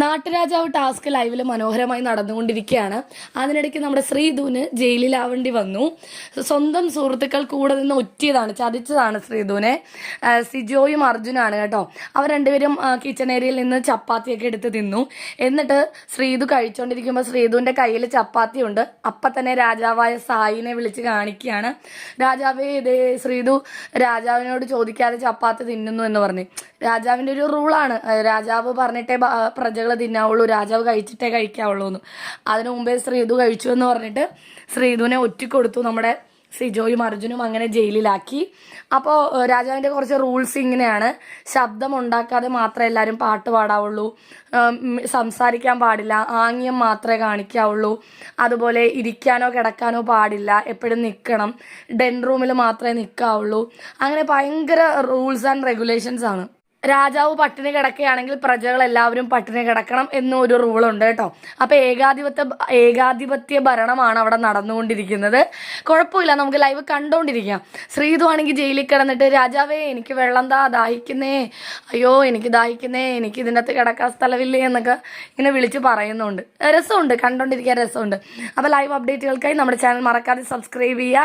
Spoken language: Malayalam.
നാട്ടുരാജാവ് ടാസ്ക് ലൈവിൽ മനോഹരമായി നടന്നുകൊണ്ടിരിക്കുകയാണ്. അതിനിടയ്ക്ക് നമ്മുടെ ശ്രീധുവിന് ജയിലിലാവേണ്ടി വന്നു. സ്വന്തം സുഹൃത്തുക്കൾ കൂടെ നിന്ന് ഒറ്റിയതാണ്, ചതിച്ചതാണ് ശ്രീധുവിനെ. സിജോയും അർജുനാണ് കേട്ടോ. അവർ രണ്ടുപേരും കിച്ചൺ ഏരിയയിൽ നിന്ന് ചപ്പാത്തിയൊക്കെ എടുത്ത് തിന്നു. എന്നിട്ട് ശ്രീധു കഴിച്ചുകൊണ്ടിരിക്കുമ്പോൾ ശ്രീധുവിൻ്റെ കയ്യിൽ ചപ്പാത്തി ഉണ്ട്. അപ്പം തന്നെ രാജാവായ സായിനെ വിളിച്ച് കാണിക്കുകയാണ്. രാജാവേ, ഇതേ ശ്രീധു രാജാവിനോട് ചോദിക്കാതെ ചപ്പാത്തി തിന്നുന്നു എന്ന് പറഞ്ഞു. രാജാവിൻ്റെ ഒരു റൂളാണ്, രാജാവ് പറഞ്ഞിട്ടേ പ്രജകൾ തിന്നാവുള്ളൂ, രാജാവ് കഴിച്ചിട്ടേ കഴിക്കാവുള്ളൂ എന്ന്. അതിനു മുമ്പേ ശ്രീധു കഴിച്ചു എന്ന് പറഞ്ഞിട്ട് ശ്രീധുവിനെ ഒറ്റിക്കൊടുത്തു നമ്മുടെ സിജോയും അർജുനും. അങ്ങനെ ജയിലിലാക്കി. അപ്പോൾ രാജാവിൻ്റെ കുറച്ച് റൂൾസ് ഇങ്ങനെയാണ്: ശബ്ദം ഉണ്ടാക്കാതെ മാത്രമേ എല്ലാവരും പാട്ട് പാടാവുള്ളൂ, സംസാരിക്കാൻ പാടില്ല, ആംഗ്യം മാത്രമേ കാണിക്കാവുള്ളൂ, അതുപോലെ ഇരിക്കാനോ കിടക്കാനോ പാടില്ല, എപ്പോഴും നിൽക്കണം, ഡെൻ റൂമിൽ മാത്രമേ നിൽക്കാവുള്ളൂ. അങ്ങനെ ഭയങ്കര റൂൾസ് ആൻഡ് റെഗുലേഷൻസ് ആണ്. രാജാവ് പട്ടിണി കിടക്കുകയാണെങ്കിൽ പ്രജകൾ എല്ലാവരും പട്ടിണി കിടക്കണം എന്നൊരു റൂളുണ്ട് കേട്ടോ. അപ്പോൾ ഏകാധിപത്യ ഭരണമാണ് അവിടെ നടന്നുകൊണ്ടിരിക്കുന്നത്. കുഴപ്പമില്ല, നമുക്ക് ലൈവ് കണ്ടുകൊണ്ടിരിക്കാം. ശ്രീധു ആണെങ്കിൽ ജയിലിൽ കിടന്നിട്ട്, രാജാവേ എനിക്ക് വെള്ളം ദാഹിക്കുന്നേ, അയ്യോ എനിക്ക് ദാഹിക്കുന്നേ, എനിക്ക് ഇതിൻ്റെ അകത്ത് കിടക്കാൻ സ്ഥലമില്ലേ എന്നൊക്കെ ഇങ്ങനെ വിളിച്ച് പറയുന്നുണ്ട്. രസമുണ്ട്, കണ്ടുകൊണ്ടിരിക്കാൻ രസമുണ്ട്. അപ്പോൾ ലൈവ് അപ്ഡേറ്റുകൾക്കായി നമ്മുടെ ചാനൽ മറക്കാതെ സബ്സ്ക്രൈബ് ചെയ്യുക.